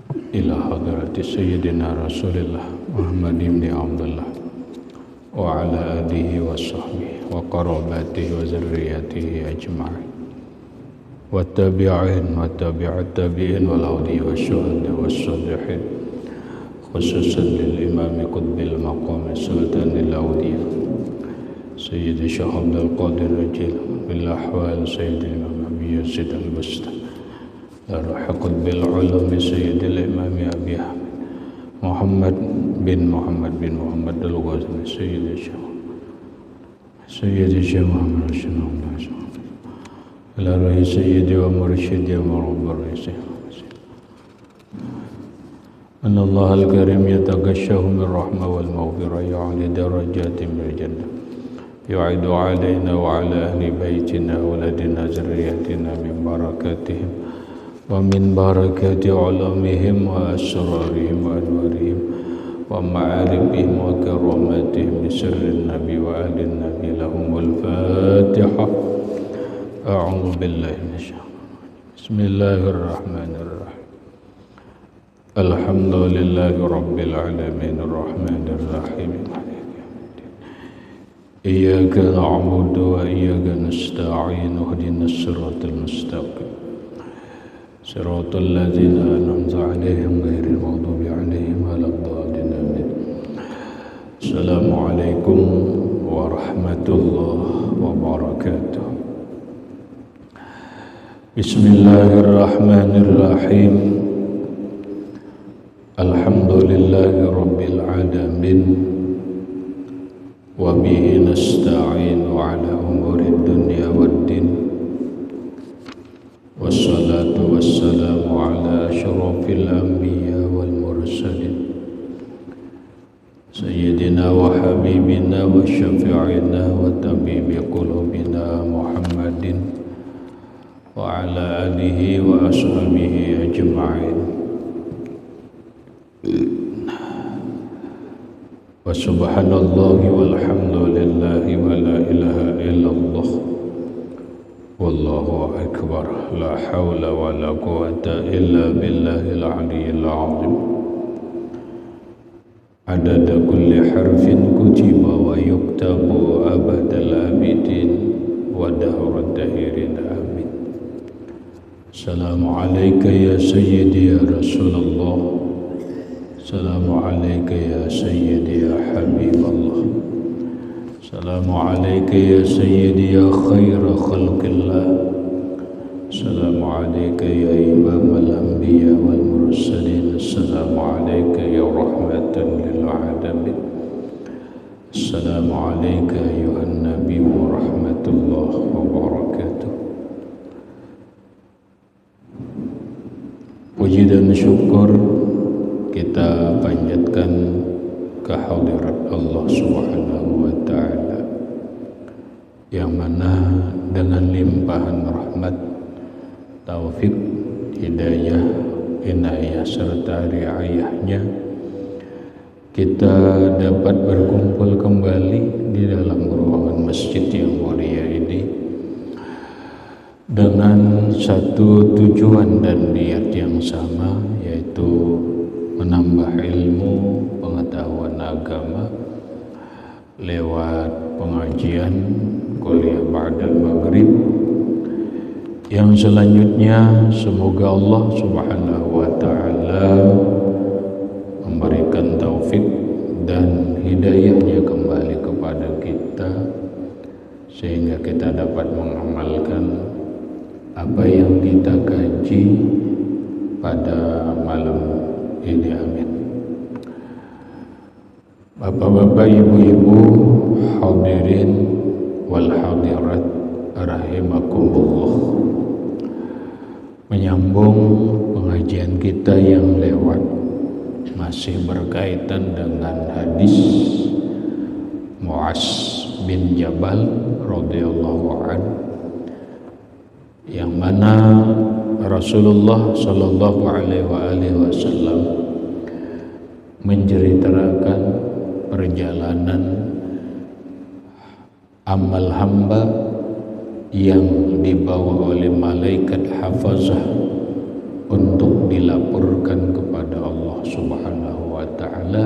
إلى حضرة سيدنا رسول الله محمد بن عبد الله وعلى آله وصحبه وقراباته وذريته أجمعين والتابعين وتابع التابعين والأولياء والشهداء والصالحين خصوصا للإمام قطب المقام سلطان الأولياء سيد الشيخ عبد القادر الجيل بالأحوال سيد الإمام أبي يزيد البستاني روح قطب العلوم سيد الإمام أبي حامد محمد بن محمد الغزالي سيد الشيخ محمد رشيد إلى رئيس سيدي ومرشدي ورب الرئيس أن الله الكريم يتغشه من الرحمة والمغفرة يعلي درجات من الجنة يعيد علينا وعلى أهل بيتنا ولدنا ذريتنا من بركاتهم ومن بركات علومهم وأسرارهم وأنوارهم ومعارفهم وكراماتهم بسر النبي وآل النبي لهم الفاتحة. أعوذ بالله من الشيطان بسم الله الرحمن الرحيم الحمد لله رب العالمين الرحمن الرحيم إياك نعبد وإياك نستعين اهدنا الصراط المستقيم صراط الذين أنعمت عليهم غير المغضوب عليهم ولا الضالين آمين. السلام عليكم ورحمة الله وبركاته. بسم الله الرحمن الرحيم الحمد لله رب العالمين وبه نستعين على أمور الدنيا والدين والصلاة والسلام على أشرف الأنبياء والمرسلين سيدنا وحبيبنا وشفيعنا وطبيب قلوبنا محمد وعلى آله وأصحابه أجمعين. وسبحان الله والحمد لله ولا إله إلا الله والله أكبر لا حول ولا قوة إلا بالله العلي العظيم عدد كل حرف كتب ويكتب أبد الآبدين ودهر الدهرين آمين. السلام عليك يا سيدي يا رسول الله السلام عليك يا سيدي يا حبيب الله السلام عليك يا سيدي يا خير خلق الله السلام عليك يا إمام الأنبياء والمرسلين السلام عليك يا رحمة للعالمين السلام عليك أيها النبي ورحمة الله وبركاته. Puji dan syukur kita panjatkan kehadirat Allah Subhanahu wa Ta'ala yang mana dengan limpahan rahmat, taufik, hidayah, inayah serta riayahnya kita dapat berkumpul kembali di dalam ruangan masjid yang mulia ini dengan satu tujuan dan niat yang sama, yaitu menambah ilmu pengetahuan agama lewat pengajian kuliah ba'dal maghrib yang selanjutnya semoga Allah Subhanahu wa Ta'ala memberikan taufik dan hidayahnya kembali kepada kita sehingga kita dapat mengamalkan apa yang kita kaji pada malam ini. Amin. Bapak-bapak, ibu-ibu, hadirin wal hadirat rahimakumullah. Menyambung pengajian kita yang lewat masih berkaitan dengan hadis Mu'az bin Jabal radhiyallahu anhu yang mana Rasulullah sallallahu alaihi wasallam menceritakan perjalanan amal hamba yang dibawa oleh malaikat hafazah untuk dilaporkan kepada kepada Allah Subhanahu wa ta'ala,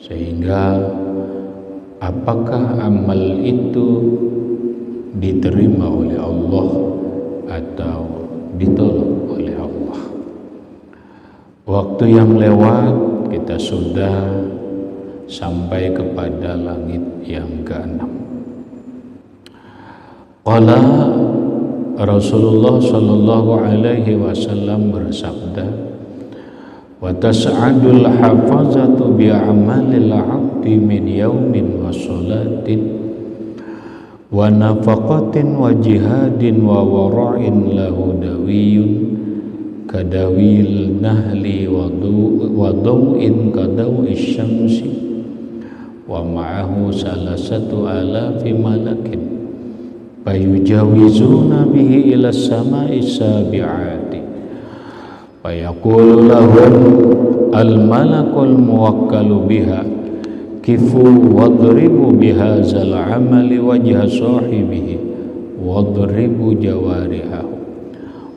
sehingga apakah amal itu diterima oleh Allah atau ditolak oleh Allah. Waktu yang lewat kita sudah sampai kepada langit yang ke-6. Qala Rasulullah sallallahu alaihi wasallam bersabda, wa tas'adul hafazatu bi amalil 'abdi min yaumin wa salatin wa nafaqatin wa jihadin wa wara'in lahu dawiyun kadawil nahli wa daw'in kadawis syamsi wa ma'ahu salasatu alafi malakin fayujawizuna bihi ila samai sabi'ati fayaqulu lahum al-malakul muwakkalu biha kifu wadribu bihazal amali wajha sahibihi wadribu jawarihahu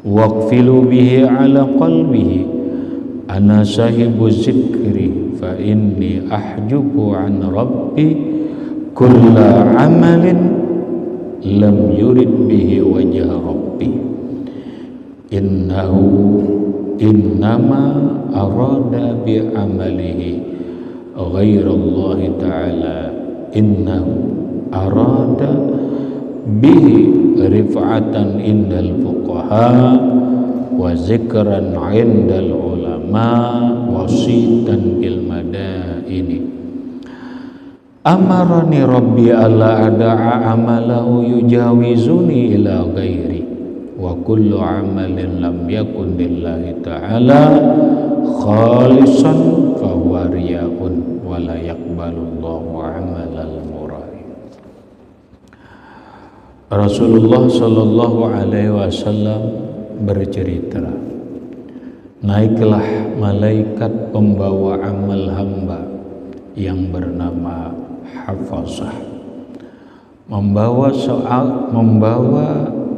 waqfilu bihi ala qalbihi ana sahibu zikri fa inni ahjubu an rabbi kulla amalin lam yurid bihi wajha rabbi innama arada bi amalihi ghairallahi ta'ala innahu arada bihi rif'atan indal fuqaha wa zikran indal ulama wasitan bil madaini amarani rabbi alla ada'a amalahu yujawizuni ila ghairi wa kullu amalin lam yakun lillahi ta'ala khalisan fahuwa riya'un wa la yaqbalullahu amalal mura'i. Rasulullah sallallahu alaihi wasallam bercerita, naiklah malaikat pembawa amal hamba yang bernama Hafazah, membawa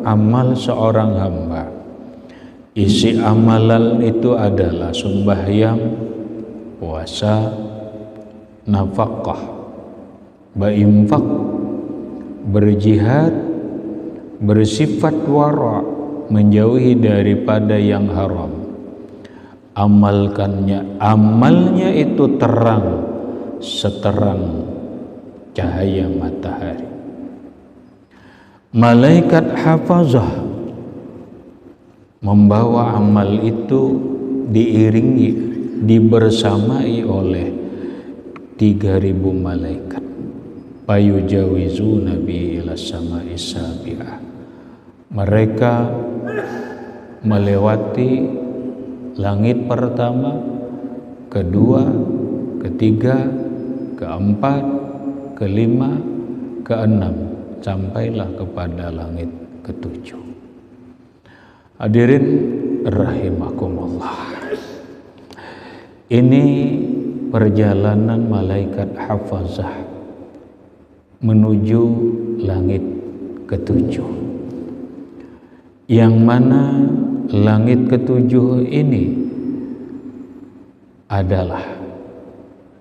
amal seorang hamba. Isi amalan itu adalah sembahyang, puasa, nafkah, berinfak, berjihad, bersifat wara, menjauhi daripada yang haram. Amalnya itu terang seterang cahaya matahari. Malaikat Hafazah membawa amal itu diiringi, dibersamai oleh 3.000 malaikat. Fayujawizuna bi ila samai sabi'ah. Mereka melewati langit pertama, kedua, ketiga, keempat, kelima, keenam, sampailah kepada langit ke-7. Hadirin rahimakumullah. Ini perjalanan malaikat Hafazah menuju langit ke-7, yang mana langit ke-7 ini adalah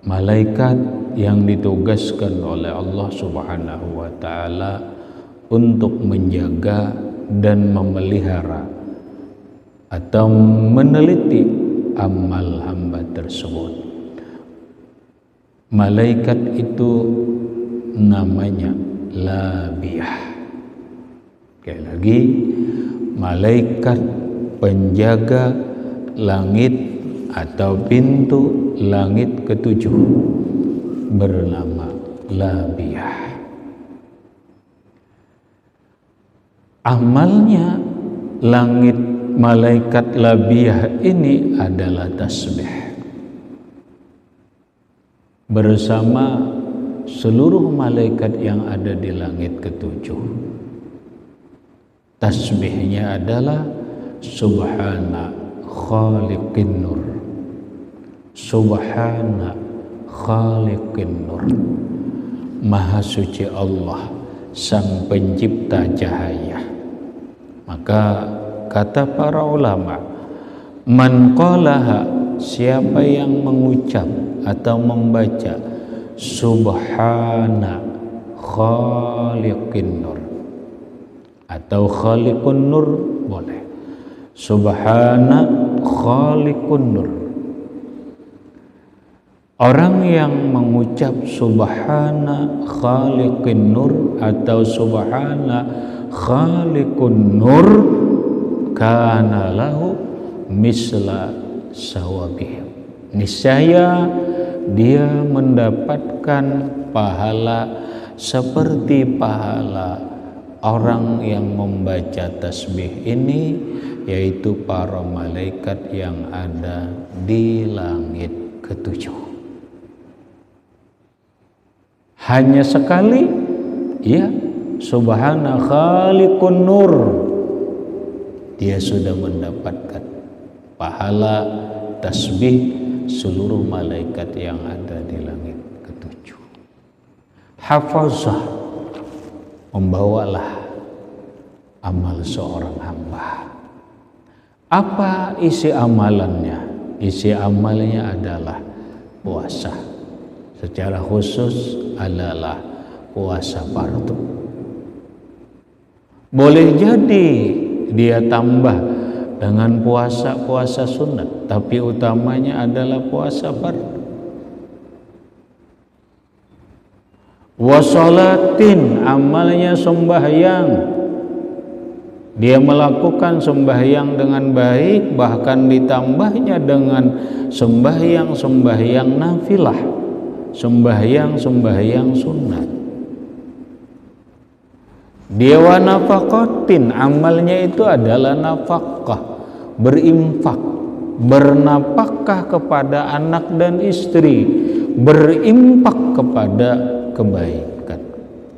malaikat yang ditugaskan oleh Allah Subhanahu wa ta'ala untuk menjaga dan memelihara atau meneliti amal hamba tersebut. Malaikat itu namanya Labiyah. Sekali lagi, malaikat penjaga langit atau pintu langit ke-7 bernama Labiyah. Amalnya langit malaikat Labiyah ini adalah tasbih bersama seluruh malaikat yang ada di langit ke-7. Tasbihnya adalah Subhana Khaliqin Nur, Subhana Khaliqin Nur, Maha suci Allah, Sang Pencipta cahaya. Maka kata para ulama, man qalaha siapa yang mengucap atau membaca subhana khaliqin nur atau khaliqun nur boleh, subhana khaliqun nur. Orang yang mengucap subhana khaliqin nur atau subhana khaliqun nur kana lahu misla sawabihim, niscaya dia mendapatkan pahala seperti pahala orang yang membaca tasbih ini, yaitu para malaikat yang ada di langit ketujuh. Hanya sekali, ya, subhana khaliqun nur, dia sudah mendapatkan pahala tasbih seluruh malaikat yang ada di langit ketujuh. Hafazah, membawalah amal seorang hamba. Apa isi amalannya? Isi amalnya adalah puasa. Secara khusus adalah puasa fardu. Boleh jadi dia tambah dengan puasa sunat, tapi utamanya adalah puasa fardu. Wasolatin, amalnya sembahyang. Dia melakukan sembahyang dengan baik, bahkan ditambahnya dengan sembahyang nafilah, sembahyang sunat. Dia wa nafaqatin, amalnya itu adalah nafkah, berinfak, bernapakah kepada anak dan istri, berimpak kepada kebaikan.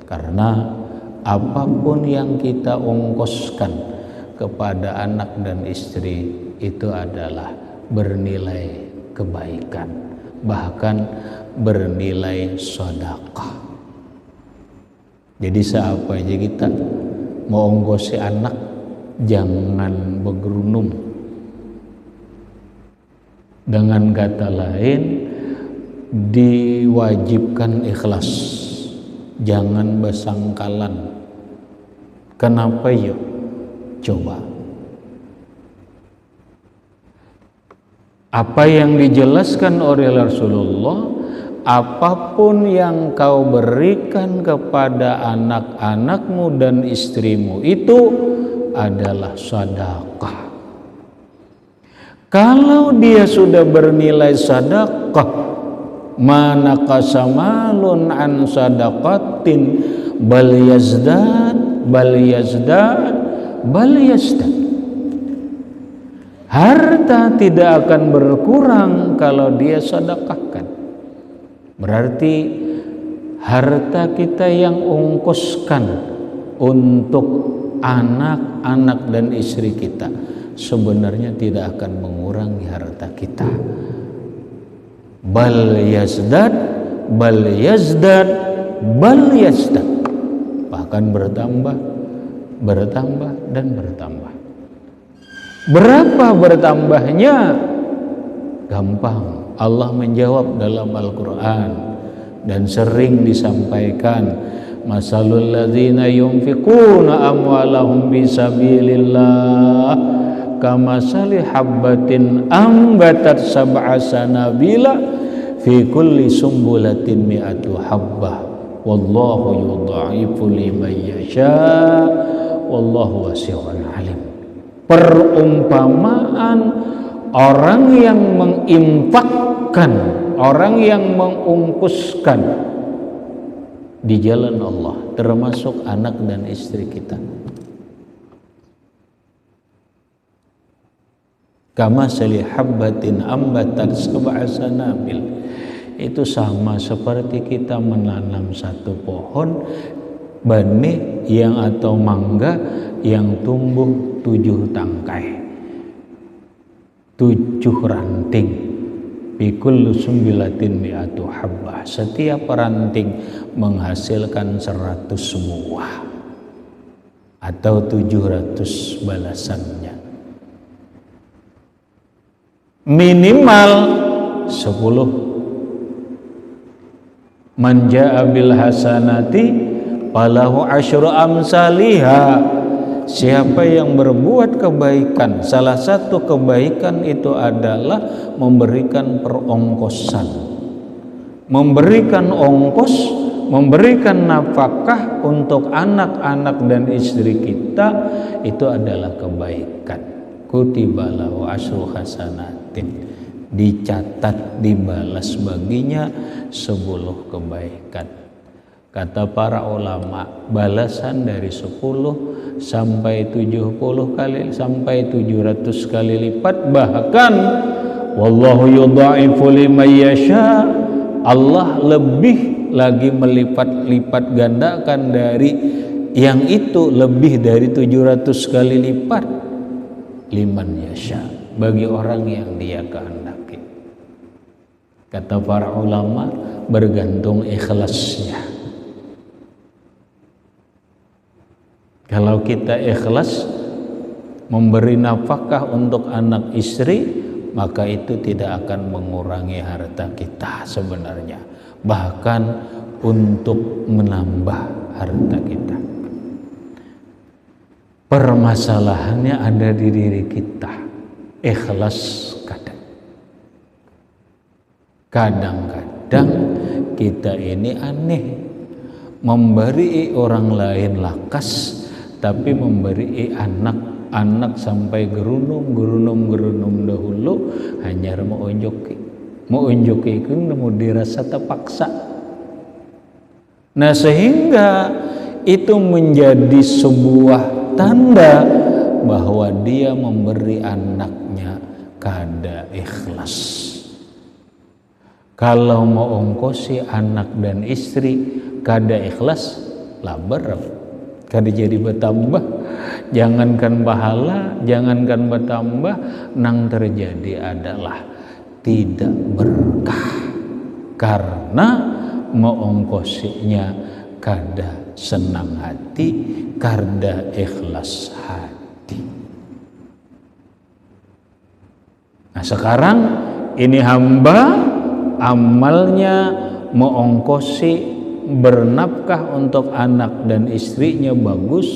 Karena apapun yang kita ongkoskan kepada anak dan istri itu adalah bernilai kebaikan, bahkan bernilai sedekah. Jadi siapa aja kita mau ongkosi anak, jangan bergerunum. Dengan kata lain, diwajibkan ikhlas, jangan bersangkalan. Kenapa yuk? Coba. Apa yang dijelaskan oleh Rasulullah, apapun yang kau berikan kepada anak-anakmu dan istrimu itu adalah sedekah. Kalau dia sudah bernilai sedekah, mana qasamalun an sadaqatin bal yazdad. Harta tidak akan berkurang kalau dia sedekahkan. Berarti harta kita yang ongkoskan untuk anak-anak dan istri kita sebenarnya tidak akan mengurangi harta kita. Bal yazdad, bahkan bertambah dan bertambah. Berapa bertambahnya? Gampang. Allah menjawab dalam Al-Quran dan sering disampaikan, masalul ladzina yunfiquna amwalahum fisabilillah kamasali habbatin ambatat sab'a sanabila fi kulli sumbulatin mi'atu habbah wallahu yudha'ifu liman yasha wallahu wasi'un alim. Perumpamaan orang yang menginfakkan, orang yang mengungkuskan di jalan Allah, termasuk anak dan istri kita. Kama sali habbatin ambatat sab'a sanabil, itu sama seperti kita menanam satu pohon benih yang atau mangga yang tumbuh 7 tangkai, 7 ranting. Bikul sumbilatin mi'atu habbah, setiap ranting menghasilkan 100 buah atau 700 balasannya. minimal 10. Man jaa bil hasanati falahu asyru amsalihha. Siapa yang berbuat kebaikan, salah satu kebaikan itu adalah memberikan perongkosan, memberikan ongkos, memberikan nafkah untuk anak-anak dan istri kita, itu adalah kebaikan. Kutiba lahu asyru hasanatin, dicatat, dibalas baginya 10 kebaikan. Kata para ulama, balasan dari 10 sampai 70 kali sampai 700 kali lipat, bahkan wallahu yudha'ifu liman yasha, Allah lebih lagi melipat-lipat gandakan dari yang itu, lebih dari 700 kali lipat, liman yasha, bagi orang yang dia kehendaki. Kata para ulama, bergantung ikhlasnya. Kalau kita ikhlas memberi nafkah untuk anak istri, maka itu tidak akan mengurangi harta kita sebenarnya, bahkan untuk menambah harta kita. Permasalahannya ada di diri kita, ikhlas kadang-kadang kita ini aneh, memberi orang lain lakas, tapi memberi anak sampai gerunung dahulu hanya mau unjuki itu mau dirasa terpaksa. Nah, sehingga itu menjadi sebuah tanda bahwa dia memberi anaknya kada ikhlas. Kalau mau ongkosi anak dan istri kada ikhlas, labar kada jadi bertambah, jangankan pahala, jangankan bertambah, nang terjadi adalah tidak berkah, karena mengongkosinya kada senang hati, kada ikhlas hati. Nah, sekarang ini hamba amalnya mengongkosi bernafkah untuk anak dan istrinya bagus,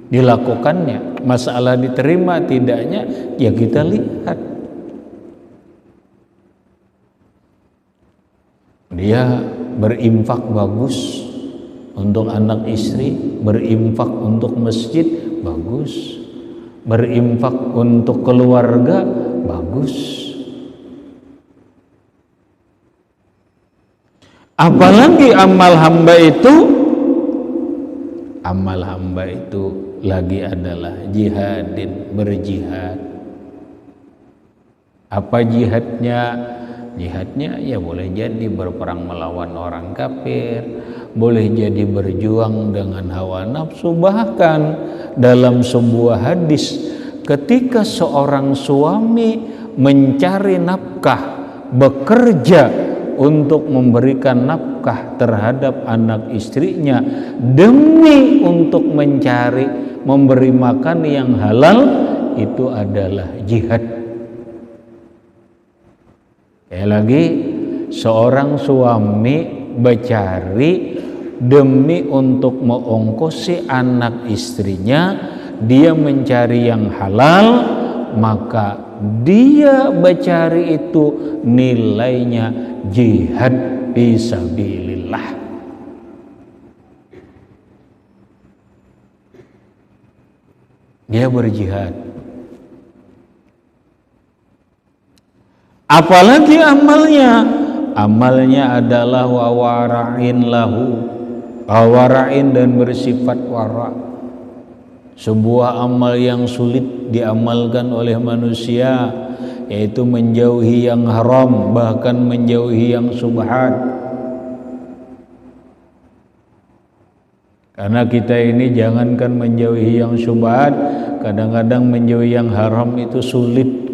dilakukannya. Masalah diterima tidaknya ya kita lihat. Dia berinfak bagus untuk anak istri, berinfak untuk masjid bagus, berinfak untuk keluarga bagus. Apalagi amal hamba itu lagi adalah jihadin, berjihad. Apa jihadnya? Jihadnya ya boleh jadi berperang melawan orang kafir, boleh jadi berjuang dengan hawa nafsu. Bahkan dalam sebuah hadis, ketika seorang suami mencari nafkah, bekerja untuk memberikan nafkah terhadap anak istrinya demi untuk mencari memberi makan yang halal, itu adalah jihad. Lagi seorang suami mencari demi untuk mengongkosi anak istrinya, dia mencari yang halal, maka dia mencari itu nilainya jihad fisabilillah. Dia berjihad. Apalagi amalnya adalah wawara'in lahu, wawara'in dan bersifat wara'. Sebuah amal yang sulit diamalkan oleh manusia, yaitu menjauhi yang haram, bahkan menjauhi yang subhat. Karena kita ini jangankan menjauhi yang subhat, kadang-kadang menjauhi yang haram itu sulit.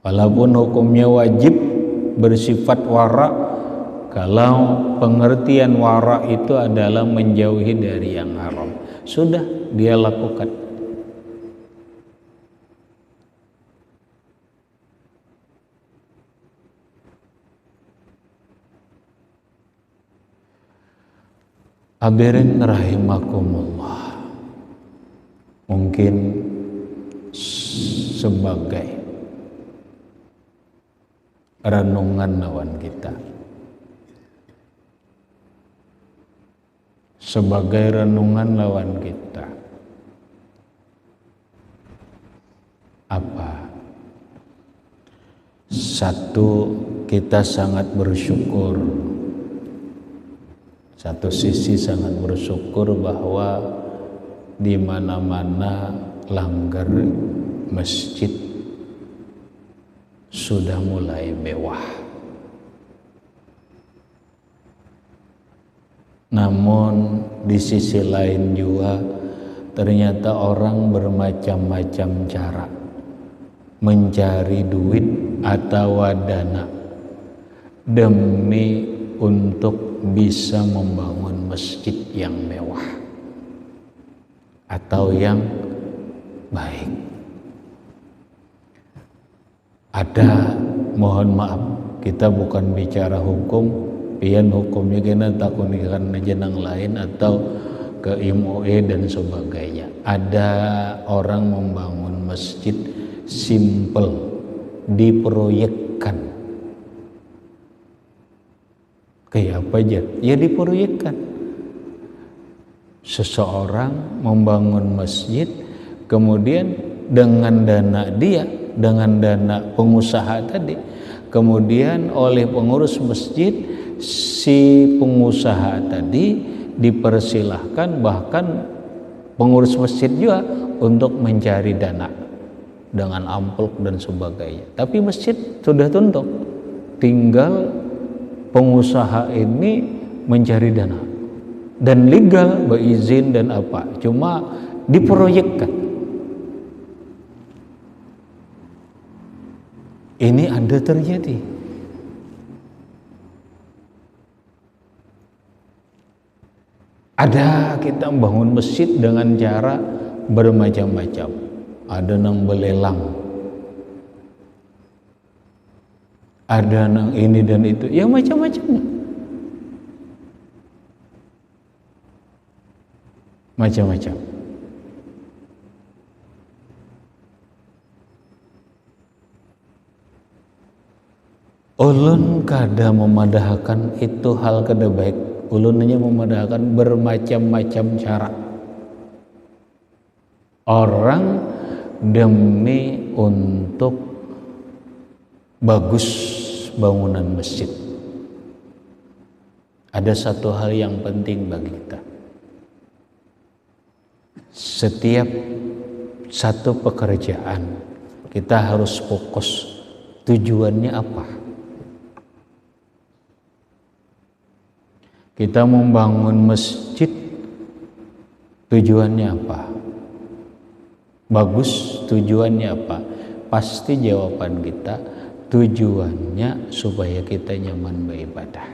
Walaupun hukumnya wajib bersifat wara', kalau pengertian wara' itu adalah menjauhi dari yang haram, sudah dia lakukan. Hadirin rahimakumullah, mungkin sebagai renungan lawan kita, sebagai renungan lawan kita, apa? Satu, kita sangat bersyukur. Satu sisi sangat bersyukur bahwa di mana-mana langgar masjid sudah mulai mewah. Namun di sisi lain juga ternyata orang bermacam-macam cara mencari duit atau dana demi untuk bisa membangun masjid yang mewah atau yang baik. Ada, mohon maaf, kita bukan bicara hukum, pian hukumnya kena takut karena jenang lain atau ke MUI dan sebagainya. Ada orang membangun masjid simple, diproyekkan. Kayak apa aja? Ya diproyekkan. Seseorang membangun masjid, kemudian dengan dana dia, dengan dana pengusaha tadi, kemudian oleh pengurus masjid, si pengusaha tadi dipersilahkan, bahkan pengurus masjid juga untuk mencari dana dengan amplop dan sebagainya. Tapi masjid sudah tuntuk, tinggal pengusaha ini mencari dana dan legal, berizin dan apa, cuma diproyekkan. Ini ada terjadi. Ada kita membangun masjid dengan cara bermacam-macam. Ada yang belelang, ada yang ini dan itu, ya macam-macam. Macam-macam. Ulun kada memadahkan itu hal kada baik. Ulun hanya memadahkan bermacam-macam cara. Orang demi untuk bagus bangunan masjid. Ada satu hal yang penting bagi kita. Setiap satu pekerjaan kita harus fokus tujuannya apa. Kita membangun masjid tujuannya apa? Bagus tujuannya apa? Pasti jawaban kita tujuannya supaya kita nyaman beribadah.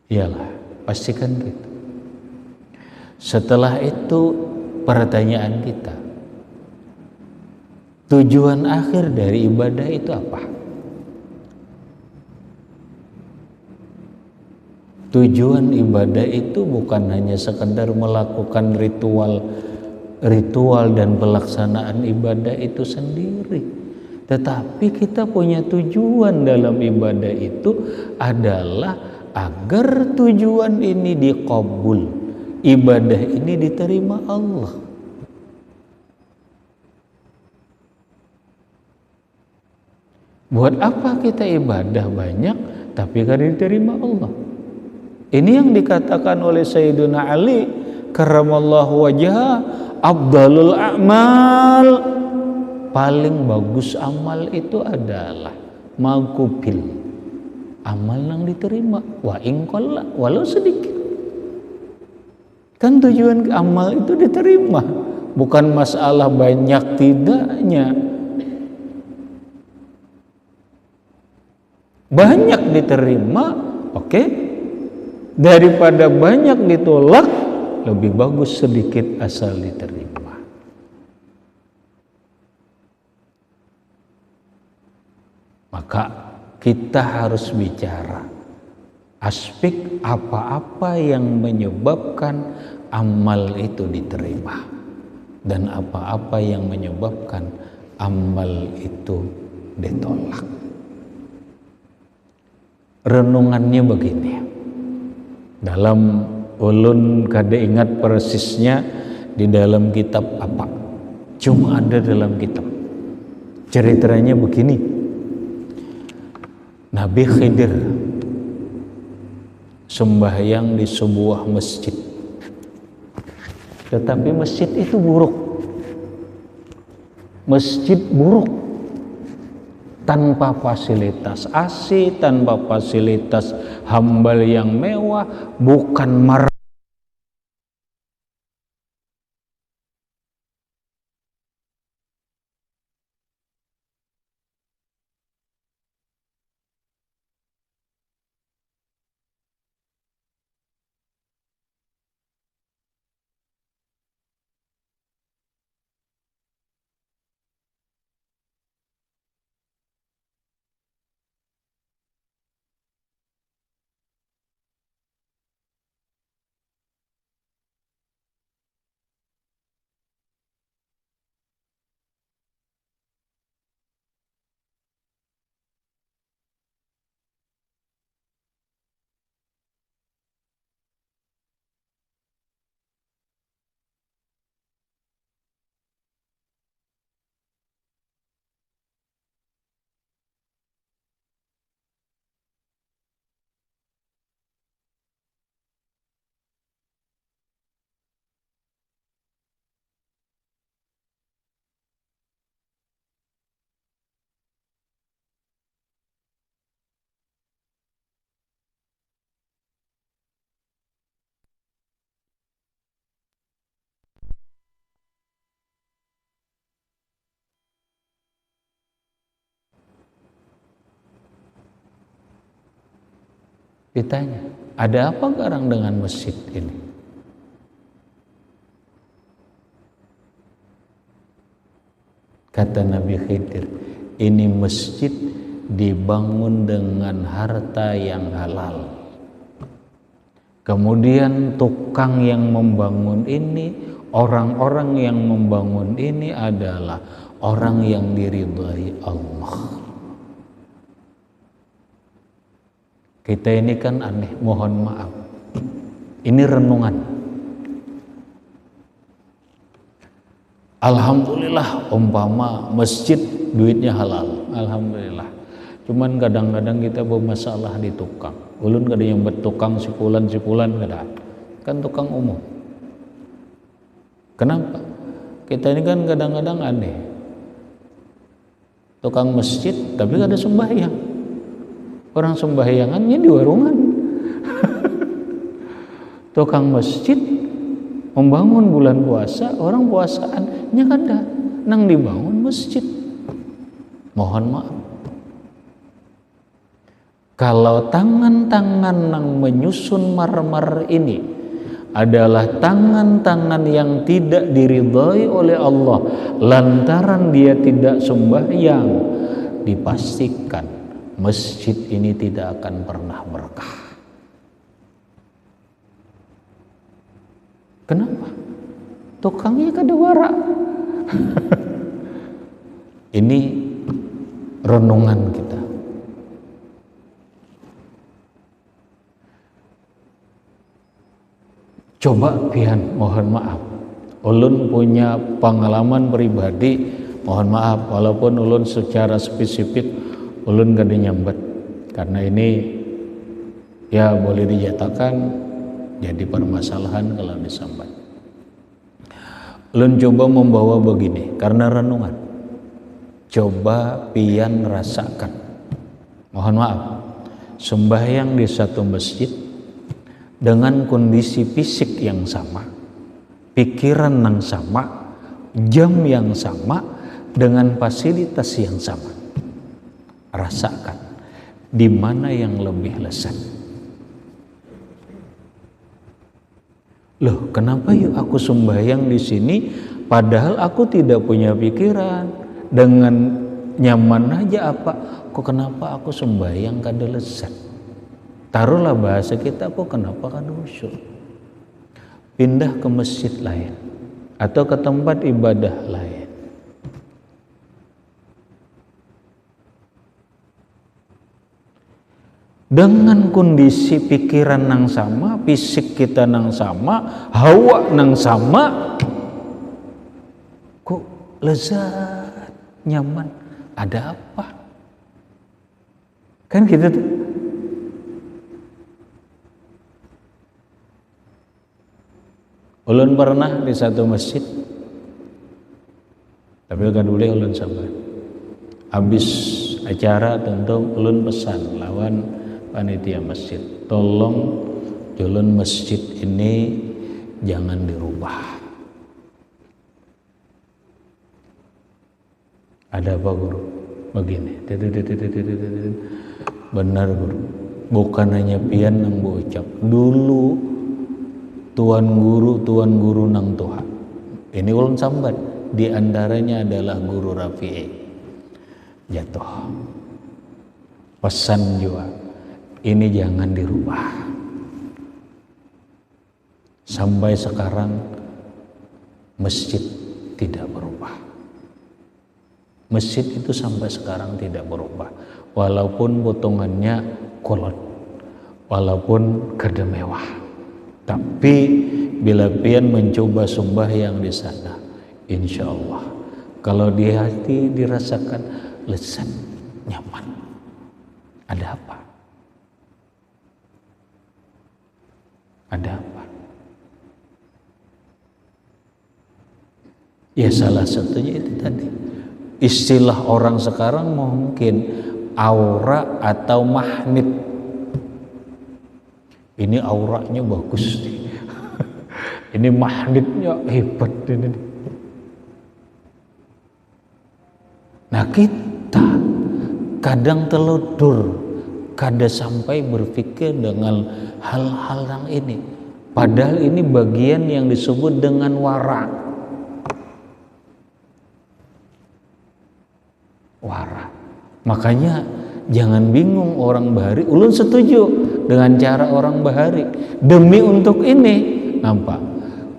Iyalah, pastikan gitu. Setelah itu pertanyaan kita, tujuan akhir dari ibadah itu apa? Tujuan ibadah itu bukan hanya sekedar melakukan ritual dan pelaksanaan ibadah itu sendiri, tetapi kita punya tujuan dalam ibadah itu adalah agar tujuan ini diqabul, ibadah ini diterima Allah. Buat apa kita ibadah banyak tapi kada diterima Allah? Ini yang dikatakan oleh Sayyiduna Ali karramallahu wajhah, afdalul a'mal, paling bagus amal itu adalah makubil, amal yang diterima, wa ingqalla, walau sedikit. Kan tujuan amal itu diterima, bukan masalah banyak tidaknya. Banyak diterima, oke. Daripada banyak ditolak, lebih bagus sedikit asal diterima. Maka kita harus bicara aspek apa-apa yang menyebabkan amal itu diterima dan apa-apa yang menyebabkan amal itu ditolak. Renungannya begini. Dalam ulun kada ingat persisnya di dalam kitab apa. Cuma ada dalam kitab. Ceritanya begini. Nabi Khidir sembahyang di sebuah masjid. Tetapi masjid itu buruk. Masjid buruk. Tanpa fasilitas AC, tanpa fasilitas hambal yang mewah, bukan ditanya, ada apa sekarang dengan masjid ini? Kata Nabi Khidir, ini masjid dibangun dengan harta yang halal. Kemudian tukang yang membangun ini, orang-orang yang membangun ini adalah orang yang diridhai Allah. Kita ini kan aneh, mohon maaf. Ini renungan. Alhamdulillah umpama masjid duitnya halal. Alhamdulillah. Cuman kadang-kadang kita bermasalah di tukang. Ulun kada yang bertukang sipulan kada. Kan tukang umum. Kenapa? Kita ini kan kadang-kadang aneh. Tukang masjid tapi kada sembahyang. Orang sembahyangannya di warungan. Tukang masjid membangun bulan puasa, orang puasaannya kada nang dibangun masjid. Mohon maaf. Kalau tangan-tangan nang menyusun marmer ini adalah tangan-tangan yang tidak diridhai oleh Allah lantaran dia tidak sembahyang, dipastikan masjid ini tidak akan pernah berkah. Kenapa? Tukangnya kada warak. Ini renungan kita. Coba pian, mohon maaf. Ulun punya pengalaman pribadi, mohon maaf walaupun ulun secara spesifik ulun kada nyambat karena ini ya boleh dinyatakan jadi permasalahan kalau disambat. Ulun coba membawa begini karena renungan. Coba pian rasakan. Mohon maaf. Sembahyang di satu masjid dengan kondisi fisik yang sama, pikiran yang sama, jam yang sama, dengan fasilitas yang sama. Rasakan di mana yang lebih lezat. Loh, kenapa yuk aku sembahyang di sini padahal aku tidak punya pikiran, dengan nyaman aja apa? Kok kenapa aku sembahyang kada lezat? Taruhlah bahasa kita, kok kenapa kan khusyuk? Pindah ke masjid lain atau ke tempat ibadah lain. Dengan kondisi pikiran nang sama, fisik kita nang sama, hawa nang sama, kok lezat, nyaman, ada apa? Kan gitu tuh. Ulun pernah di satu masjid, tapi kan boleh ulun sabar. Habis acara tentu ulun pesan lawan panitia masjid, tolong jalan masjid ini jangan dirubah. Ada apa guru? Begini, benar guru. Bukan hanya pian nang bocap. Dulu tuan guru nang Tuhan. Ini ulun sambat. Di antaranya adalah guru Rafi'i. Jatuh. Pesan juga. Ini jangan dirubah. Sampai sekarang masjid tidak berubah. Masjid itu sampai sekarang tidak berubah. Walaupun potongannya kolot. Walaupun kada mewah. Tapi bila pian mencoba sembahyang di sana, insya Allah kalau di hati dirasakan lezat, nyaman. Ada apa? Ada apa? Ya salah satunya itu tadi. Istilah orang sekarang mungkin aura atau magnet. Ini auranya bagus nih. Ini magnetnya hebat ini. Nah kita kadang telodur, kadang sampai berpikir dengan hal-hal yang ini. Padahal ini bagian yang disebut dengan wara. Wara. Makanya jangan bingung orang bahari. Ulun setuju dengan cara orang bahari. Demi untuk ini, nampak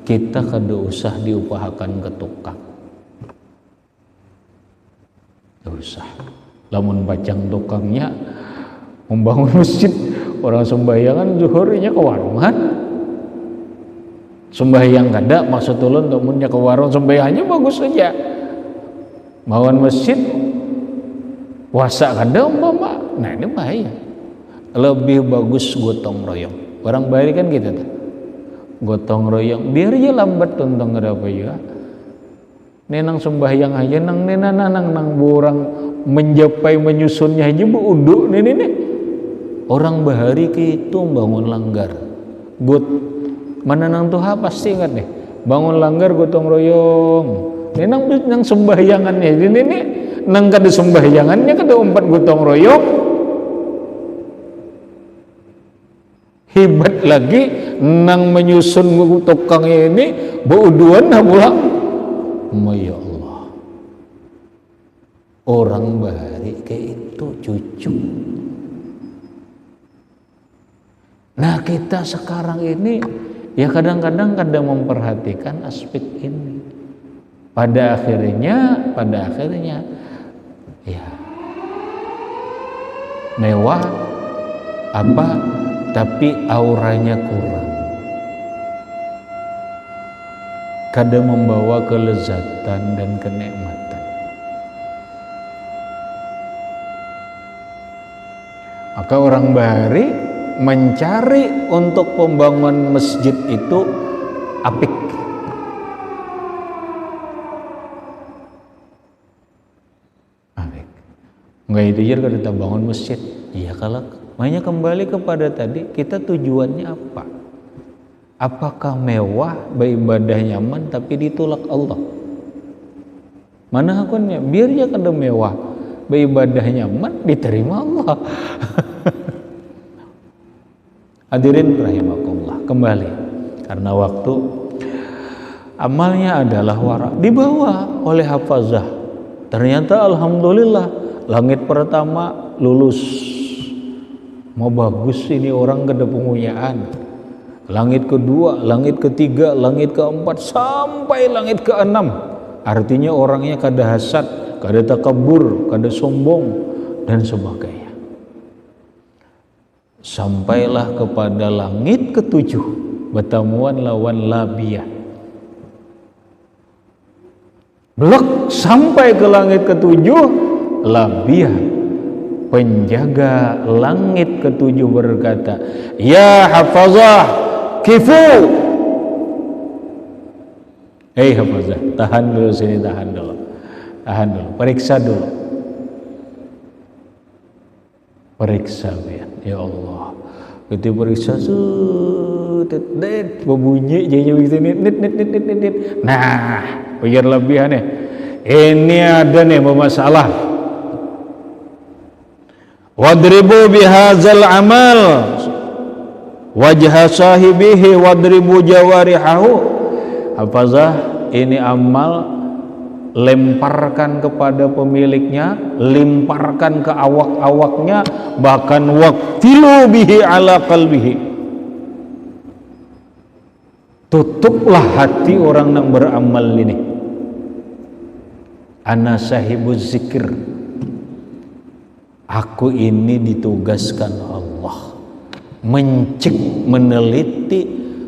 kita kada usah diupahakan ke tukang. Tidak usah. Lamun bacang tukangnya membangun masjid, orang sembahyangan zuhurnya ke warungan. Sembahyang kada, maksud ulun untuk munnya ke warung, sembahyangnya bagus saja. Mauan masjid puasa kada umpama. Nah ini bahaya. Lebih bagus gotong royong. Orang bahari kan gitu tuh. Gotong royong. Biar aja lambat tuntang ada apa ya. Nenang sembahyang aja nang nang borang menjapai menyusunnya aja beuduk nih. Orang bahari ke itu bangun langgar. Gut mana nang tuha pasti ingat nih. Bangun langgar gotong royong. Nenang nang sembahyangannya ini nang kada sembahyangannya kada umpat gotong royong. Hebat lagi nang menyusun tukang ini bauduan pula. Ya Allah, orang bahari kayak itu cucu. Nah kita sekarang ini ya kadang-kadang memperhatikan aspek ini. Pada akhirnya ya mewah apa tapi auranya kurang, kadang membawa kelezatan dan kenikmatan. Maka orang bahari mencari untuk pembangunan masjid itu apik. Apik. Enggak itu aja kalau kita bangun masjid. Iya kalau makanya kembali kepada tadi, kita tujuannya apa? Apakah mewah, beribadah nyaman, tapi ditolak Allah? Mana akunnya? Biar ya kada mewah, beribadah nyaman, diterima Allah. Hadirin rahimakumullah, kembali karena waktu. Amalnya adalah wara, dibawa oleh hafazah. Ternyata alhamdulillah, langit pertama lulus. Mau bagus ini orang kada penguyaan. Langit kedua, langit ketiga, langit keempat, sampai langit keenam. Artinya orangnya kada hasad, kada takabur, kada sombong, dan sebagainya. Sampailah kepada langit ketujuh, bertemuan lawan Labiyah. Blok sampai ke langit ketujuh, Labiyah, penjaga langit ketujuh berkata, "Ya Hafazah, kifu." Hei Hafazah, tahan dulu sini, tahan dulu, periksa dulu, periksa ya Allah. Itu periksa berbunyi jadinya nit. Nah, biar lebih aneh. Ini ada nih bermasalah. Wadribu bihazal amal wajha sahibihi wadribu jawarihahu. Hafazah, ini amal, lemparkan kepada pemiliknya, lemparkan ke awak-awaknya, bahkan waqtilu bihi ala qalbihi. Tutuplah hati orang yang beramal ini. Ana sahibuz zikir, aku ini ditugaskan Allah mencek, meneliti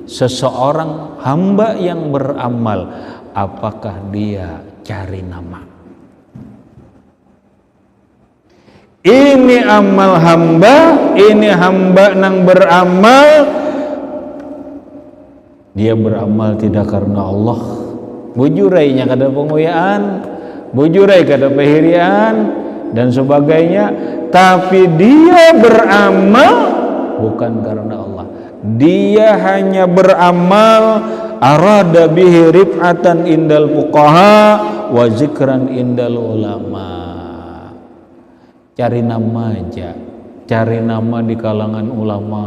seseorang hamba yang beramal, apakah dia cari nama. Ini amal hamba, ini hamba nang beramal, dia beramal tidak karena Allah. Bujurainya kada penguyaan, bujurai kada pehirian dan sebagainya, tapi dia beramal bukan karena Allah. Dia hanya beramal arada bihi rif'atan indal fuqaha wa zikran indal ulama. Cari nama aja, cari nama di kalangan ulama,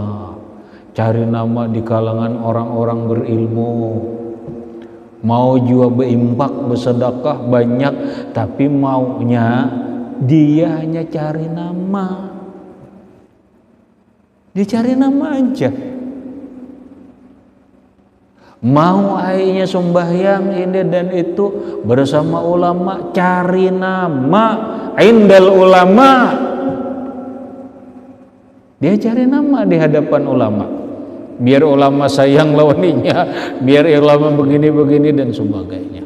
cari nama di kalangan orang-orang berilmu. Mau juga berimpak, bersedekah banyak, tapi maunya dia hanya cari nama. Dia cari nama aja. Mau akhirnya sembahyang ini dan itu bersama ulama, cari nama indal ulama. Dia cari nama di hadapan ulama, biar ulama sayang lawaninya, biar ulama begini-begini dan sebagainya.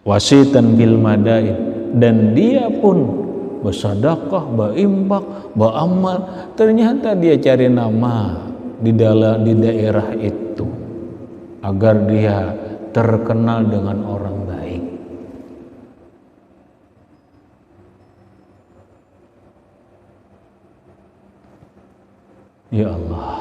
Wasitan bil madain, dan dia pun bersedekah, berimpak, beramal, ternyata dia cari nama di daerah itu agar dia terkenal dengan orang baik. Ya Allah,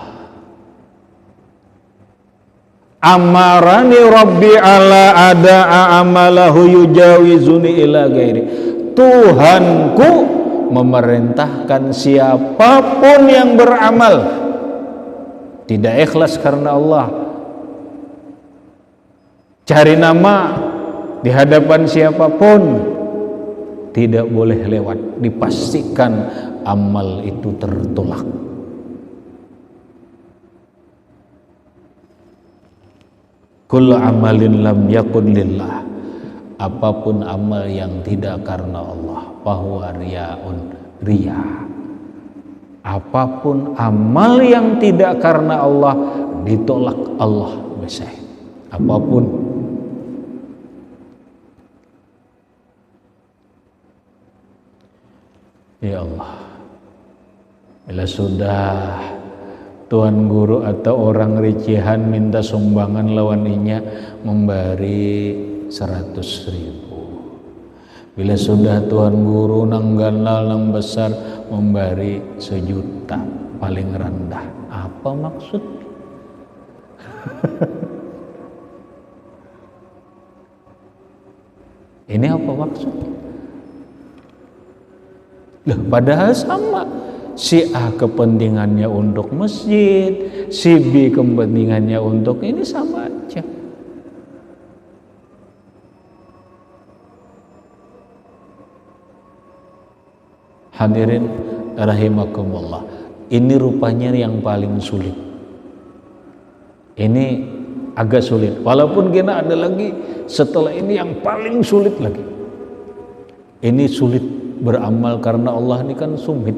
amarani Rabbi ala ada'a amalahu yujawizuni ila ghairi. Tuhanku memerintahkan siapapun yang beramal tidak ikhlas karena Allah, cari nama di hadapan siapapun, tidak boleh lewat, dipastikan amal itu tertolak. Kullu amalin lam yakun lillah, apapun amal yang tidak karena Allah, bahwa riyaun, riya. Apapun amal yang tidak karena Allah ditolak Allah besar. Apapun. Ya Allah, bila sudah tuan guru atau orang recehan minta sumbangan lawaninya memberi 100.000. Bila sudah tuan guru nang ganal nang besar memberi 1 juta paling rendah, apa maksud? Ini apa maksud? Loh, padahal sama. Si A kepentingannya untuk masjid, si B kepentingannya untuk ini, sama aja. Hadirin rahimakumullah, ini rupanya yang paling sulit. Ini agak sulit, walaupun kita ada lagi setelah ini yang paling sulit lagi. Ini sulit beramal karena Allah ini kan sumit.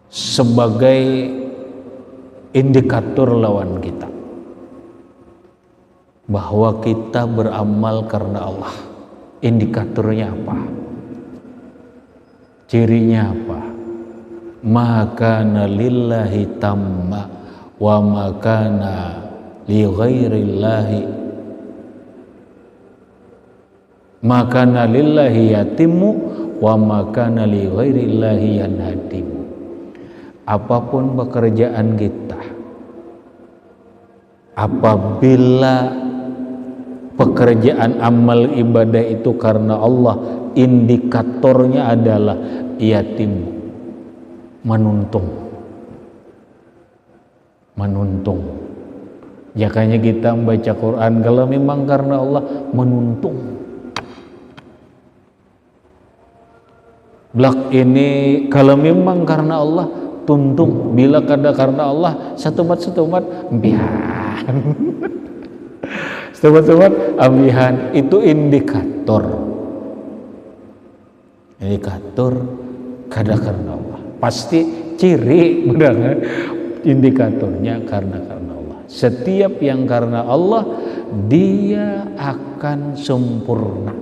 Sebagai indikator lawan kita bahwa kita beramal karena Allah. Indikatornya apa? Cirinya apa? Makana lillahi tamma wa makana li ghairillahi, makana lillahi yatimmu wa makana li ghairillahi yanhadimu. Apapun pekerjaan kita, apabila pekerjaan amal ibadah itu karena Allah, indikatornya adalah yatim, menuntung. Makanya kita membaca Quran kalau memang karena Allah, menuntung. Blak ini kalau memang karena Allah, tuntung. Bila kada karena Allah, satumat ambihan. Satumat ambihan itu indikator kada karena Allah. Pasti ciri benar, indikatornya karena Allah. Setiap yang karena Allah, dia akan sempurna,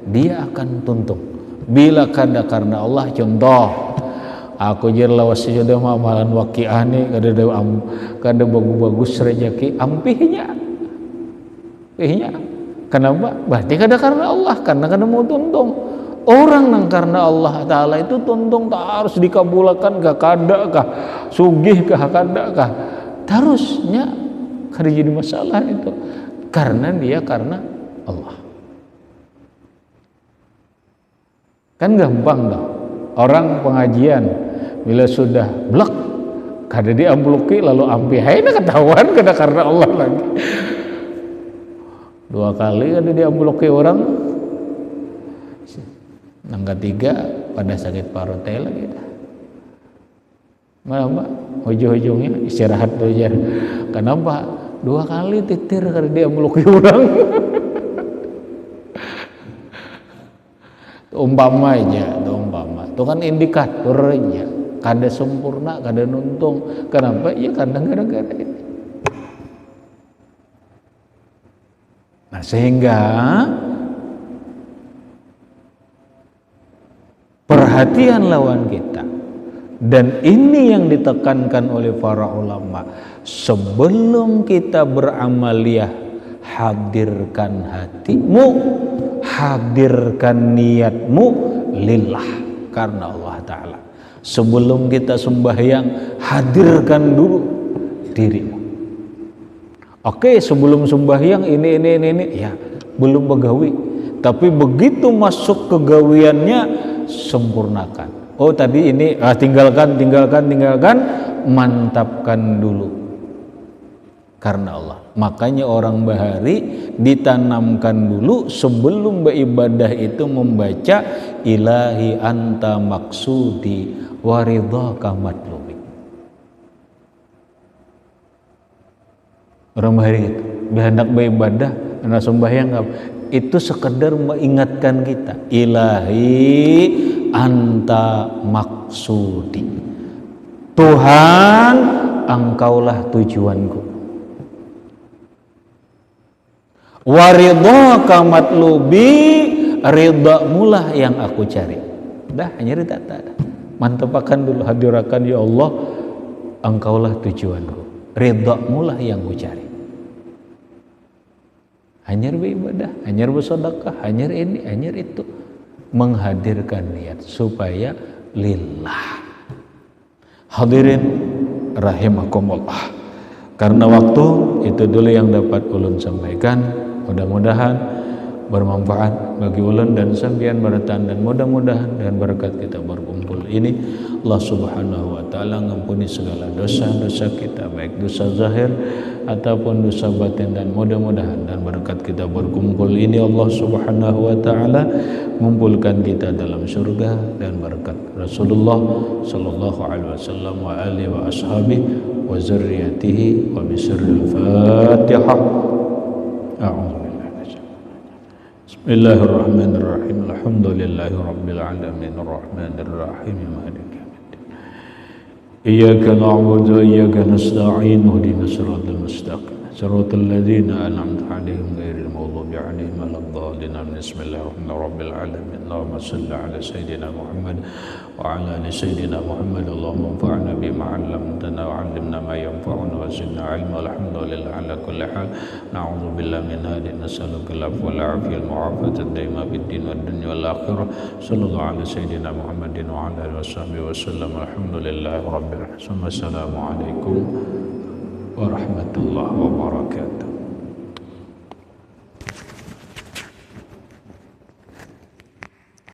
dia akan tuntung. Bila kada karena Allah, contoh aku jer lawas jodoh amalan wakiane kada bagus rezeki ampihnya. Kenapa? Berarti kada karena Allah, karena kada mau tuntung. Orang yang karena Allah Ta'ala itu tuntung, tak harus dikabulkan kah, kada kah, sugih kah, kada kah, harusnya kada jadi masalah itu, karena dia karena Allah. Kan gampang dah. Orang pengajian bila sudah blek kada diambluki lalu ampi, haina ketahuan kada karena Allah lagi. 2 kali kada diambluki orang, yang ketiga pada sakit parut lagi. Mbak, ujung-ujungnya istirahat aja. Kenapa? 2 kali titir kada diambluki orang. Umpama aja, itu kan indikator aja, kada sempurna, kada nuntung. Kenapa? Ya karena gara-gara ini. Nah, sehingga perhatian lawan kita, dan ini yang ditekankan oleh para ulama, sebelum kita beramaliyah, hadirkan hatimu, hadirkan niatmu lillah, karena Allah Ta'ala. Sebelum kita sembahyang, hadirkan dulu dirimu. Oke, sebelum sembahyang ini ya belum begawi, tapi begitu masuk kegawiannya, sempurnakan. Oh tadi ini tinggalkan, mantapkan dulu karena Allah. Makanya orang bahari ditanamkan dulu sebelum beribadah itu membaca ilahi anta maksudi waridhaka matlubi. Orang bahari itu hendak beribadah, hendak sembahyang itu sekedar mengingatkan kita, ilahi anta maksudi, Tuhan engkaulah tujuanku, waridhaka matlubi, ridhamulah yang aku cari. Dah, hanya ridha. Mantapakan dulu, hadirakan ya Allah, engkaulah tujuanku, ridhamulah yang aku cari. Hanyar beribadah, hanyar bersedekah, hanyar ini, hanyar itu, menghadirkan niat supaya lillah. Hadirin rahimakumullah, karena waktu itu dulu yang dapat ulun sampaikan. Mudah-mudahan bermanfaat bagi ulun dan sambian beratan, dan mudah-mudahan dengan berkat kita berkumpul ini. Allah Subhanahu wa taala ngampuni segala dosa-dosa kita, baik dosa zahir ataupun dosa batin, dan mudah-mudahan dan berkat kita berkumpul ini Allah Subhanahu wa taala mengumpulkan kita dalam surga dan berkat Rasulullah sallallahu alaihi wasallam wa alihi wa ashabihi wa zurriyyatihi wa bisirril Fatihah. Bismillahirrahmanirrahim. Alhamdulillahi rabbil alamin arrahmanir rahim maliki yaumiddin. Iyyaka na'budu wa iyyaka nasta'in ihdinas siratal mustaqim siratal ladzina an'amta 'alaihim ghairil maghdubi 'alaihim waladdallin. Bismillahirrahmanirrahim. Alamin. Allahumma shalli 'ala sayyidina Muhammad wa 'ala ali sayyidina Muhammad. Allahumma anfa'na bima 'allamtana wa 'allimna ma yanfa'una wa zidna 'ilma. Alhamdulillah ala kulli hal. Na'udzu billahi min hadin nas'aluka al-'afwa wal 'afiyal mu'afata ad-daima fid-din wad-dunya wal akhirah. Sallallahu 'ala sayyidina Muhammadin wa 'ala alihi washabbihi wasallam. Alhamdulillahi rabbil alamin. Assalamu alaikum